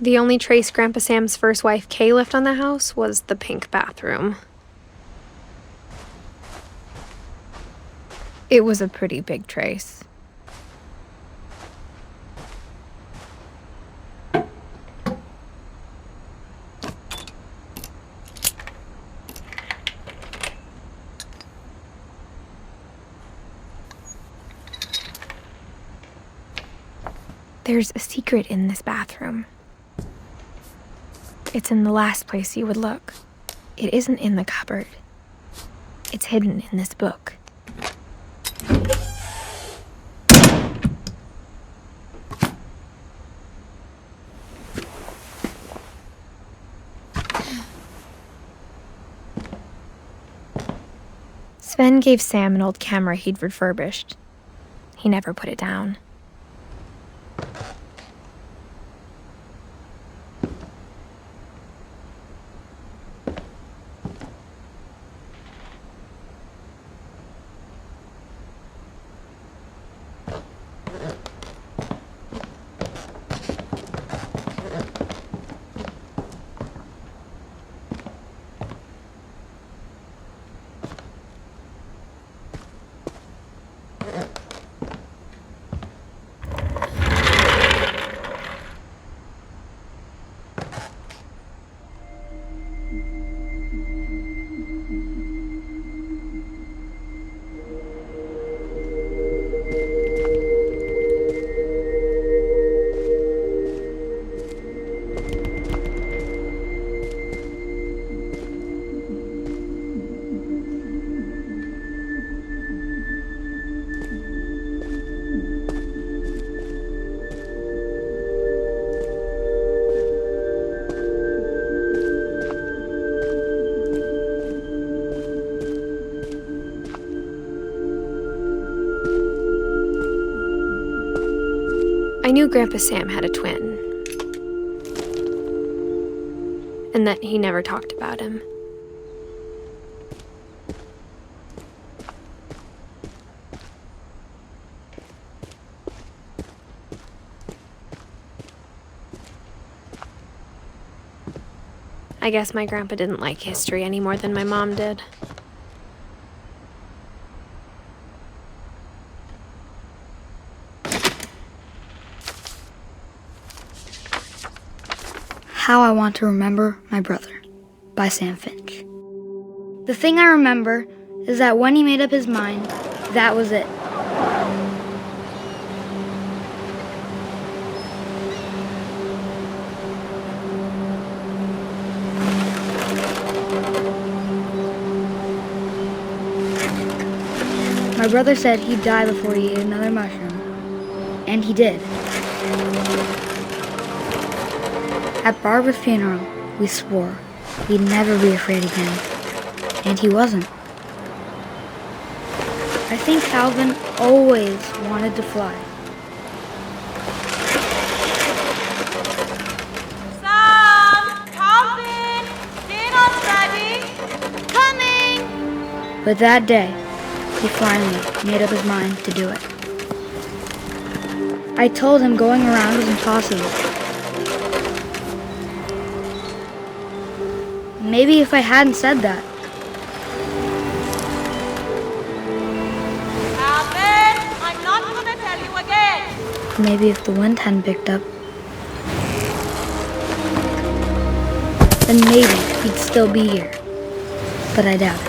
The only trace Grandpa Sam's first wife, Kay, left on the house was the pink bathroom. It was a pretty big trace. There's a secret in this bathroom. It's in the last place you would look. It isn't in the cupboard. It's hidden in this book. Sven gave Sam an old camera he'd refurbished. He never put it down. I knew Grandpa Sam had a twin, and that he never talked about him. I guess my grandpa didn't like history any more than my mom did. How I Want to Remember My Brother by Sam Finch. The thing I remember is that when he made up his mind, that was it. My brother said he'd die before he ate another mushroom, and he did. At Barbara's funeral, we swore he'd never be afraid again, and he wasn't. I think Calvin always wanted to fly. Sam! Calvin! Dinner's ready! Coming! But that day, he finally made up his mind to do it. I told him going around was impossible. Maybe if I hadn't said that. Calvin! I'm not gonna tell you again! Maybe if the wind hadn't picked up. Then maybe he'd still be here. But I doubt it.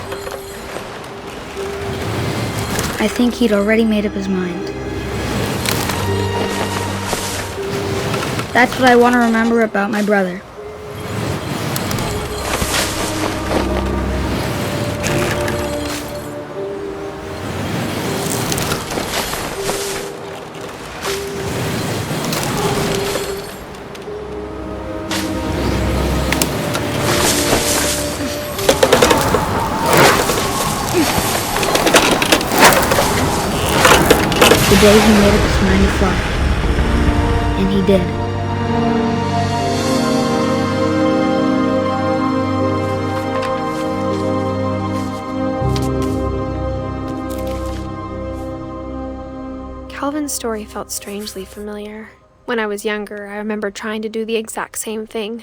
I think he'd already made up his mind. That's what I want to remember about my brother. The day he made up his mind to fly. And he did. Calvin's story felt strangely familiar. When I was younger, I remember trying to do the exact same thing.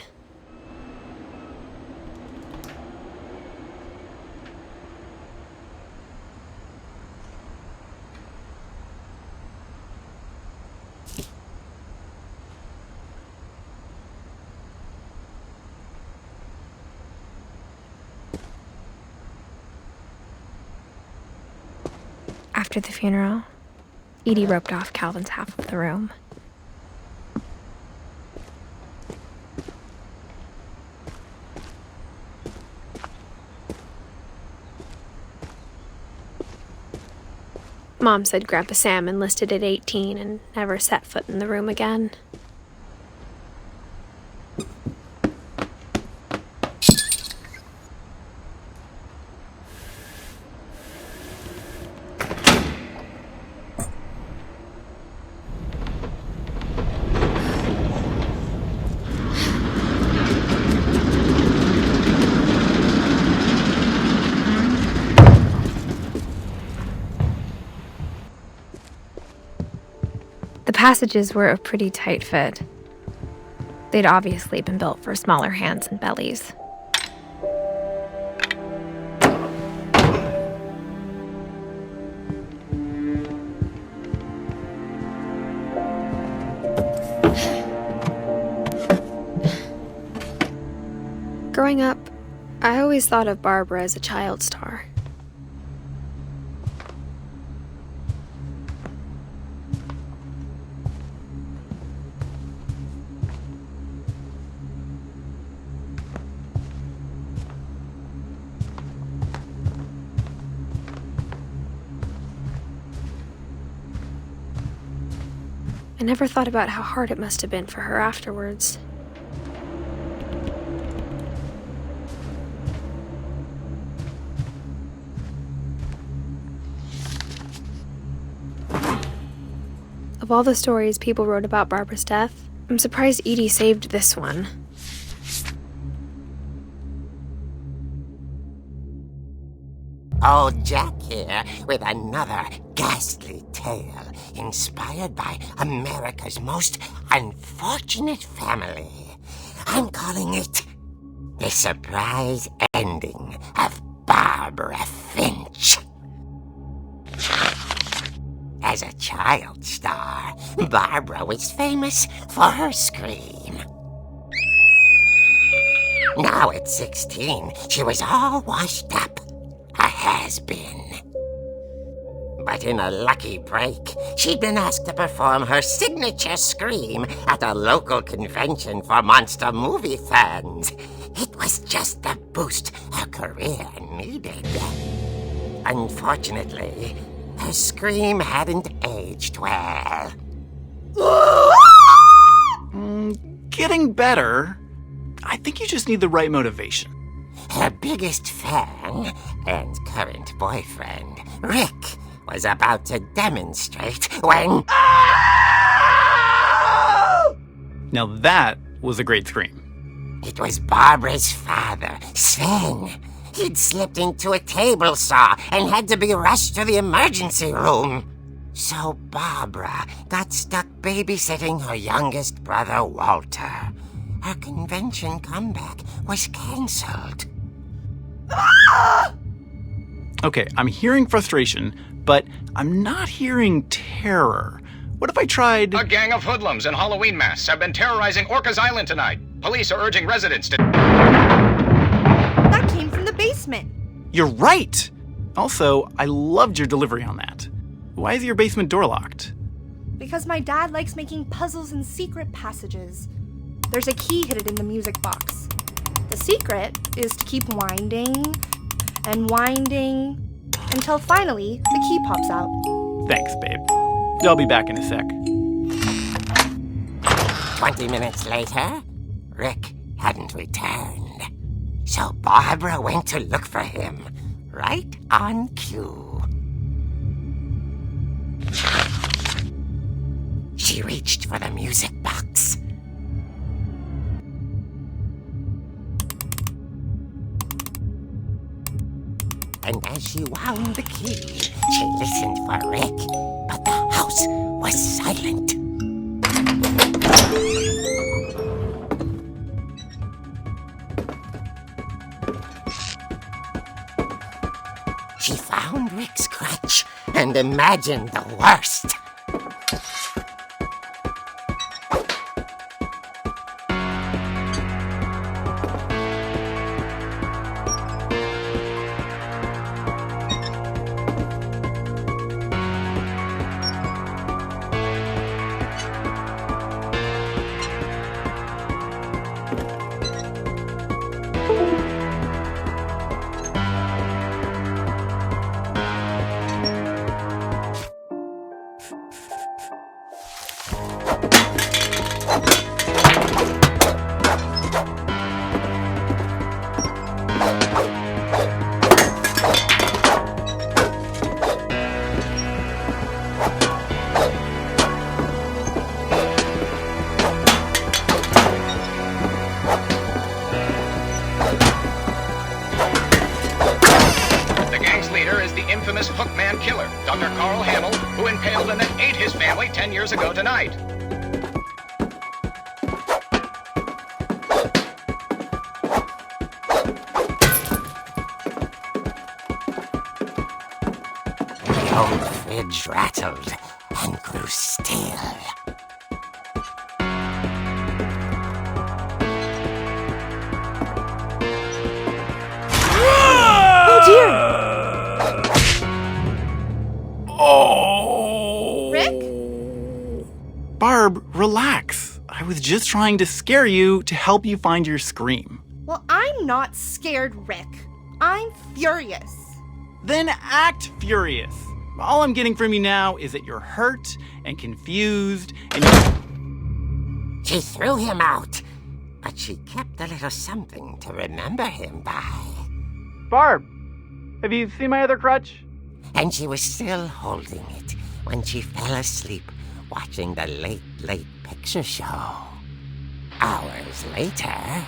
After the funeral, Edie roped off Calvin's half of the room. Mom said Grandpa Sam enlisted at 18 and never set foot in the room again. The passages were a pretty tight fit. They'd obviously been built for smaller hands and bellies. Growing up, I always thought of Barbara as a child star. I never thought about how hard it must have been for her afterwards. Of all the stories people wrote about Barbara's death, I'm surprised Edie saved this one. Old Jack here with another ghastly tale inspired by America's most unfortunate family. I'm calling it The Surprise Ending of Barbara Finch. As a child star, Barbara was famous for her scream. Now at 16, she was all washed up. A has-been. But in a lucky break, she'd been asked to perform her signature scream at a local convention for monster movie fans. It was just the boost her career needed. Unfortunately, her scream hadn't aged well. Getting better. I think you just need the right motivation. Her biggest fan and current boyfriend, Rick, was about to demonstrate when... Now that was a great scream. It was Barbara's father, Sven. He'd slipped into a table saw and had to be rushed to the emergency room. So Barbara got stuck babysitting her youngest brother, Walter. Her convention comeback was cancelled. Okay, I'm hearing frustration, but I'm not hearing terror. What if I tried... A gang of hoodlums in Halloween masks have been terrorizing Orcas Island tonight. Police are urging residents to... That came from the basement. You're right! Also, I loved your delivery on that. Why is your basement door locked? Because my dad likes making puzzles and secret passages. There's a key hidden in the music box. The secret is to keep winding and winding until finally the key pops out. Thanks, babe. I'll be back in a sec. 20 minutes later, Rick hadn't returned. So Barbara went to look for him, right on cue. She reached for the music box. And as she wound the key, she listened for Rick, but the house was silent. Rick's crutch and imagined the worst. Infamous Hookman killer, Dr. Carl Hamill, who impaled and then ate his family 10 years ago tonight. The old fridge rattled and grew still. Oh dear! Oh! Rick? Barb, relax. I was just trying to scare you to help you find your scream. Well, I'm not scared, Rick. I'm furious. Then act furious. All I'm getting from you now is that you're hurt and confused and She threw him out, but she kept a little something to remember him by. Barb, have you seen my other crutch? And she was still holding it when she fell asleep watching the late picture show. Hours later...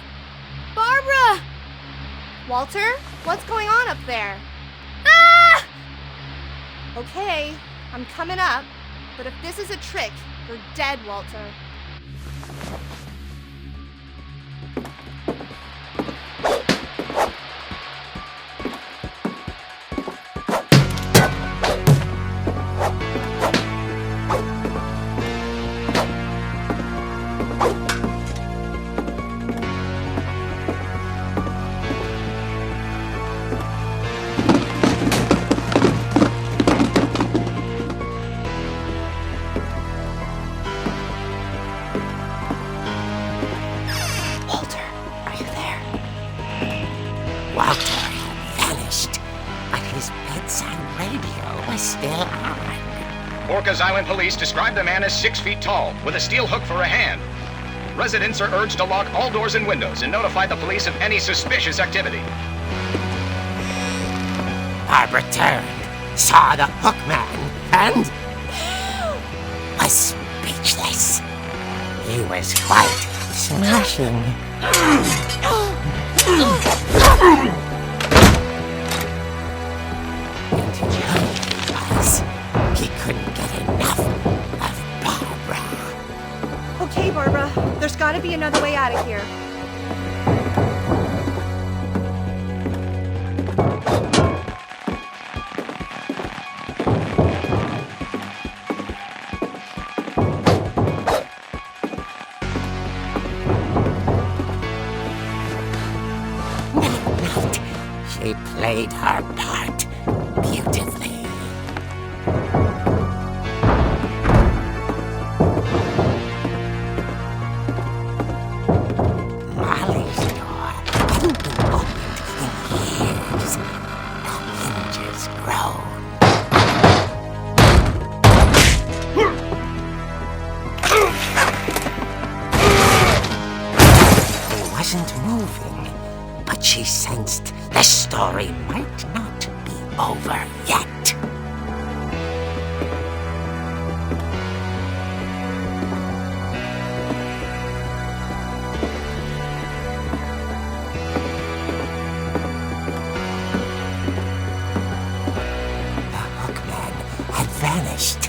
Barbara! Walter, what's going on up there? Ah! Okay, I'm coming up, but if this is a trick, you're dead, Walter. Walter had vanished, but his bedside radio was still on. Orcas Island police describe the man as 6 feet tall, with a steel hook for a hand. Residents are urged to lock all doors and windows and notify the police of any suspicious activity. Barbara turned, saw the hookman, and was speechless. He was quite smashing. He couldn't get enough of Barbara. Okay, Barbara, there's gotta be another way out of here. She played her part beautifully. Molly's door hadn't been opened in years. The hinges groaned. He wasn't moving, but she sensed the story might not be over yet. The hookman had vanished.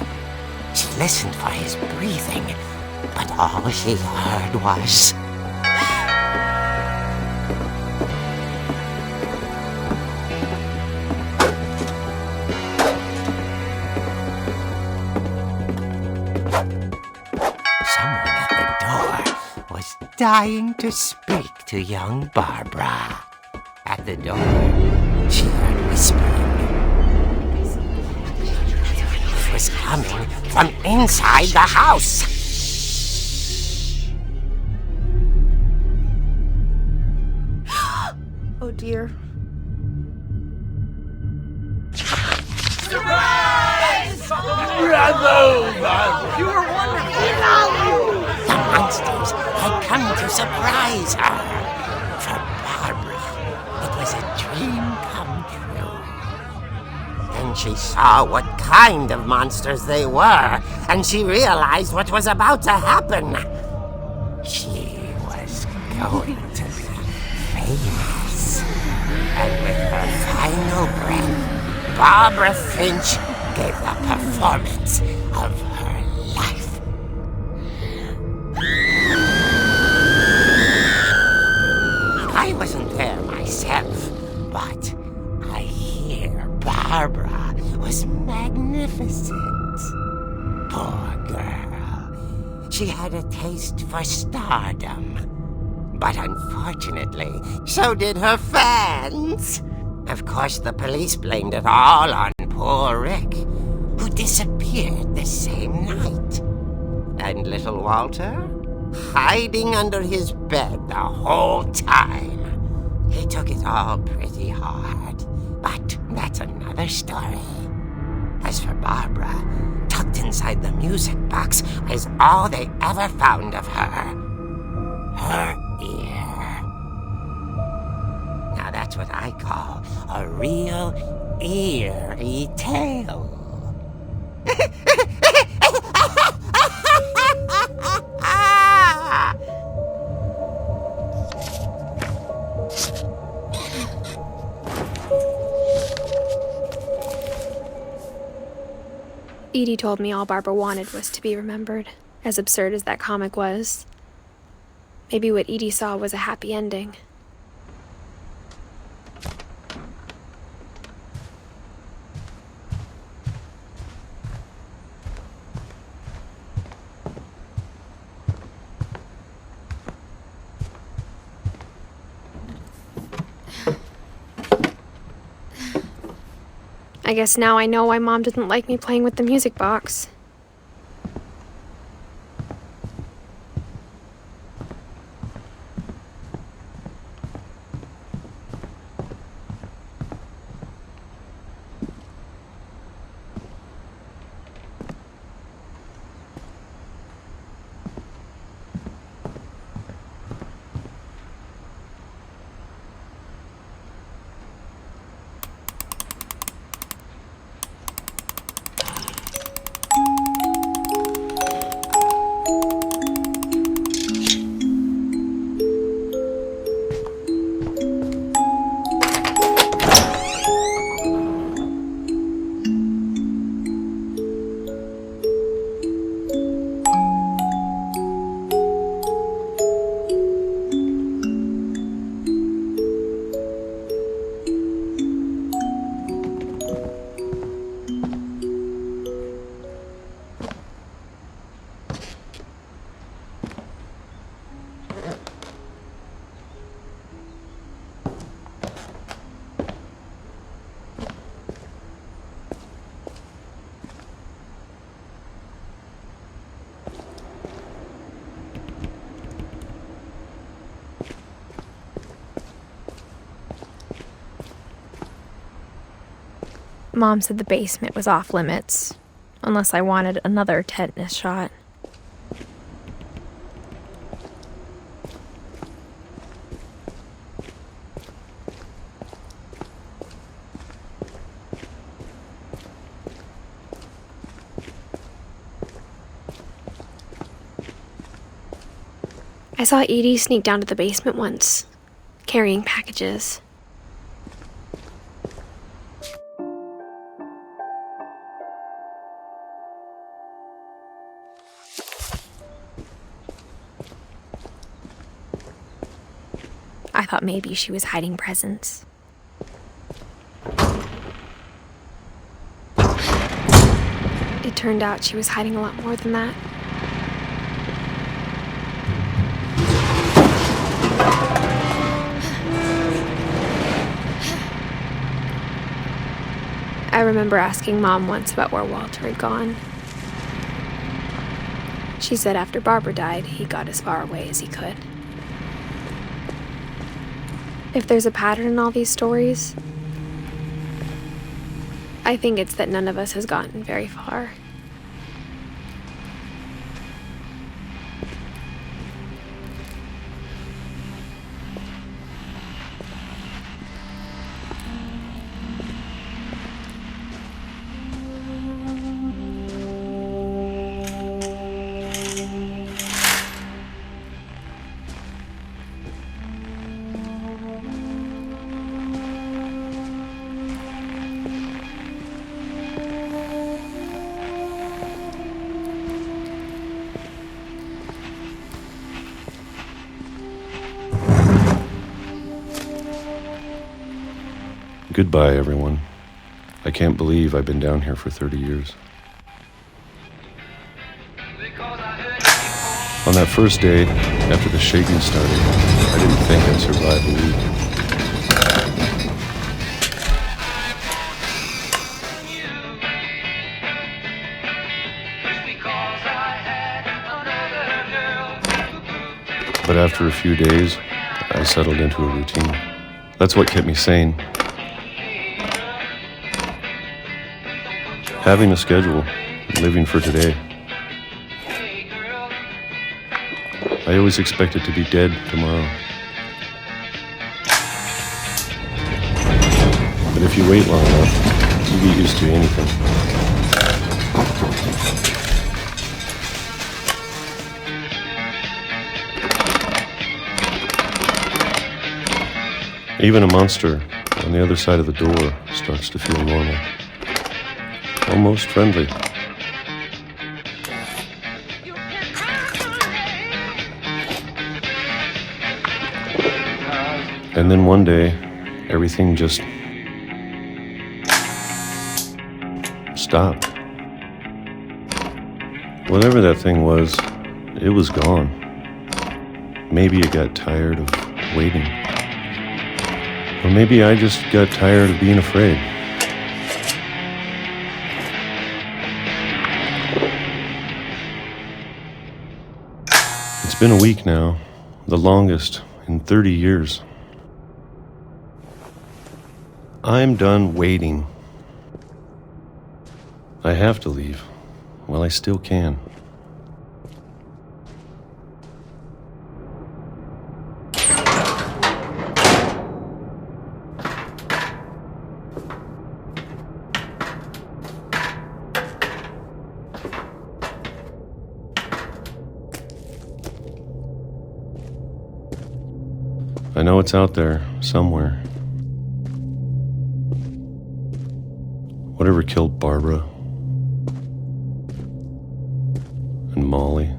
She listened for his breathing, but all she heard was... dying to speak to young Barbara. At the door, she heard whispering. It was coming from inside the house. Oh dear. The monsters had come to surprise her. For Barbara, it was a dream come true. Then she saw what kind of monsters they were, and she realized what was about to happen. She was going to be famous. And with her final breath, Barbara Finch gave the performance of her life. I wasn't there myself, but I hear Barbara was magnificent. Poor girl. She had a taste for stardom. But unfortunately, so did her fans. Of course, the police blamed it all on poor Rick, who disappeared the same night. And little Walter? Hiding under his bed the whole time. He took it all pretty hard, but that's another story. As for Barbara, tucked inside the music box is all they ever found of her. Her ear. Now that's what I call a real eerie tale. Edie told me all Barbara wanted was to be remembered, as absurd as that comic was. Maybe what Edie saw was a happy ending. I guess now I know why Mom didn't like me playing with the music box. Mom said the basement was off limits, unless I wanted another tetanus shot. I saw Edie sneak down to the basement once, carrying packages. I thought maybe she was hiding presents. It turned out she was hiding a lot more than that. remember asking Mom once about where Walter had gone. She said after Barbara died, he got as far away as he could. If there's a pattern in all these stories, I think it's that none of us has gotten very far. Goodbye, everyone. I can't believe I've been down here for 30 years. On that first day, after the shaking started, I didn't think I'd survive a week. But after a few days, I settled into a routine. That's what kept me sane. Having a schedule, living for today. I always expected to be dead tomorrow. But if you wait long enough, you get used to anything. Even a monster on the other side of the door starts to feel normal. Almost friendly. And then one day, everything just stopped. Whatever that thing was, it was gone. Maybe it got tired of waiting. Or maybe I just got tired of being afraid. It's been a week now, the longest in 30 years. I'm done waiting. I have to leave while I still can. I know it's out there, somewhere. Whatever killed Barbara and Molly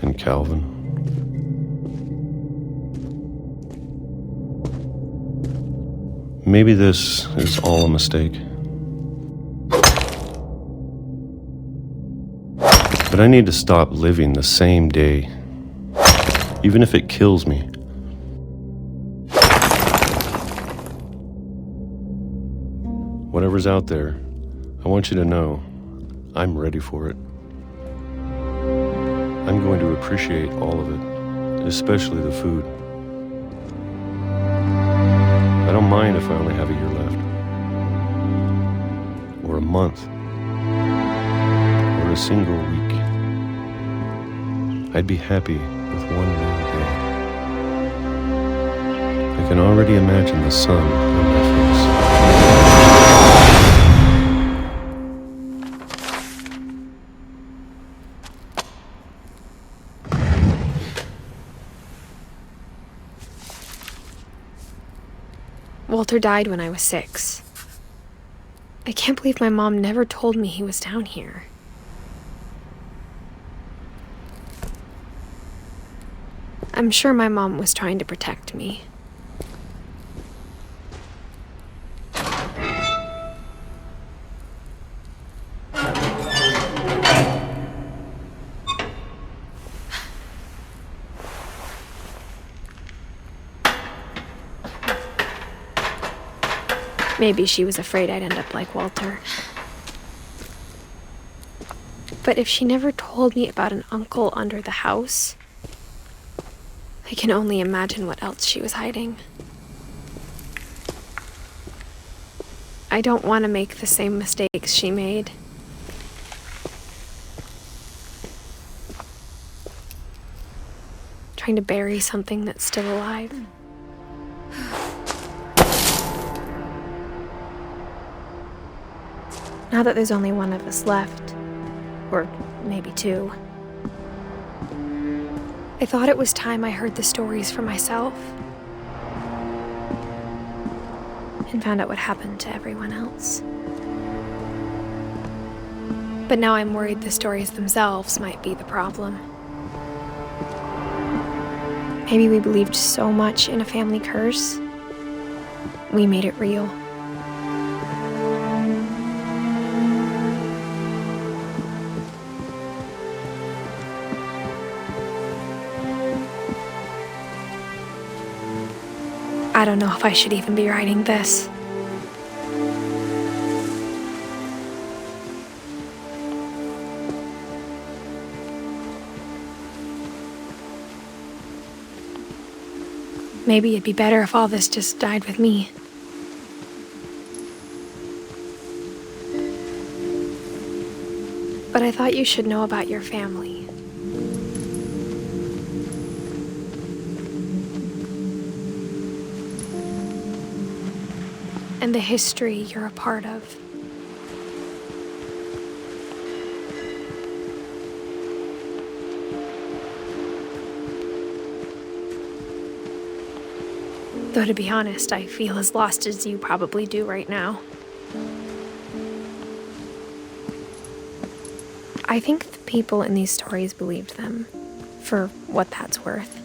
and Calvin. Maybe this is all a mistake. But I need to stop living the same day. Even if it kills me. Whatever's out there, I want you to know I'm ready for it. I'm going to appreciate all of it, especially the food. I don't mind if I only have a year left. Or a month. Or a single week. I'd be happy with one new day. I can already imagine the sun on my face. Walter died when I was 6. I can't believe my mom never told me he was down here. I'm sure my mom was trying to protect me. Maybe she was afraid I'd end up like Walter. But if she never told me about an uncle under the house, I can only imagine what else she was hiding. I don't want to make the same mistakes she made. Trying to bury something that's still alive. Now that there's only one of us left, or maybe two, I thought it was time I heard the stories for myself and found out what happened to everyone else. But now I'm worried the stories themselves might be the problem. Maybe we believed so much in a family curse, we made it real. I don't know if I should even be writing this. Maybe it'd be better if all this just died with me. But I thought you should know about your family. And the history you're a part of. Though to be honest, I feel as lost as you probably do right now. I think the people in these stories believed them, for what that's worth.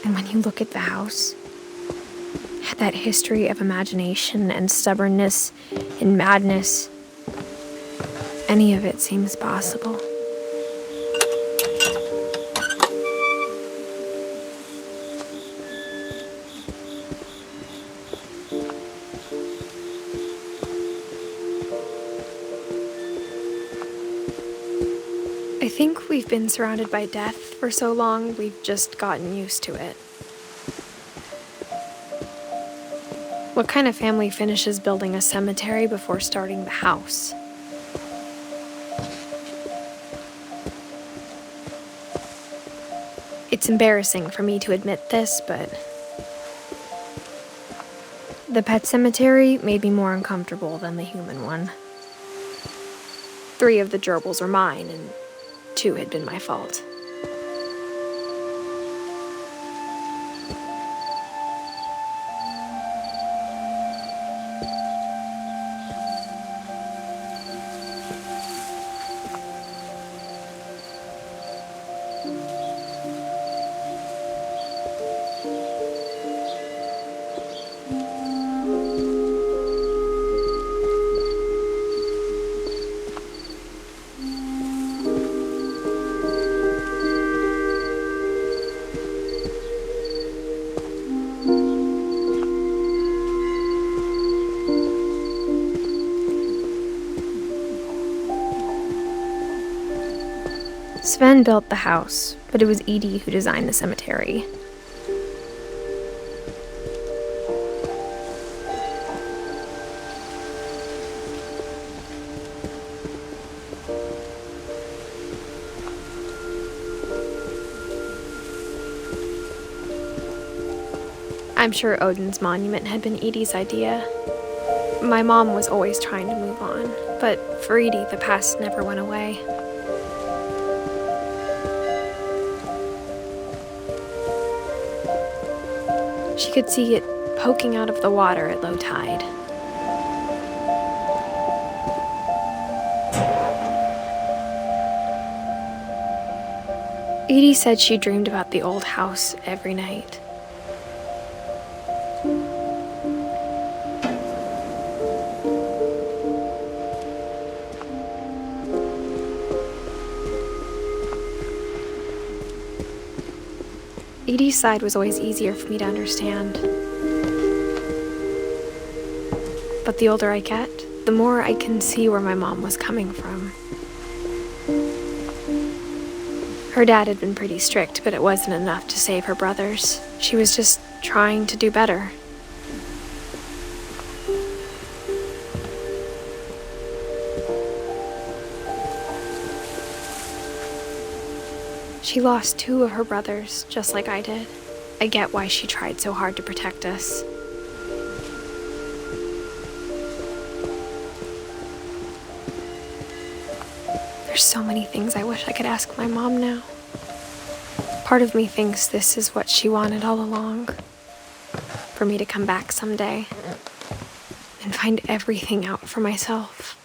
And when you look at the house, that history of imagination and stubbornness and madness, any of it seems possible. I think we've been surrounded by death for so long, we've just gotten used to it. What kind of family finishes building a cemetery before starting the house? It's embarrassing for me to admit this, but the pet cemetery made me more uncomfortable than the human one. 3 of the gerbils were mine, and 2 had been my fault. Sven built the house, but it was Edith who designed the cemetery. I'm sure Odin's monument had been Edie's idea. My mom was always trying to move on, but for Edie, the past never went away. She could see it poking out of the water at low tide. Edie said she dreamed about the old house every night. Edie's side was always easier for me to understand. But the older I get, the more I can see where my mom was coming from. Her dad had been pretty strict, but it wasn't enough to save her brothers. She was just trying to do better. She lost 2 of her brothers, just like I did. I get why she tried so hard to protect us. There's so many things I wish I could ask my mom now. Part of me thinks this is what she wanted all along. For me to come back someday and find everything out for myself.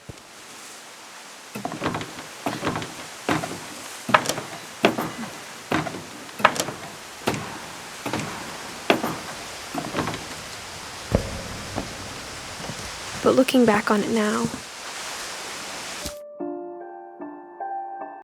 But looking back on it now,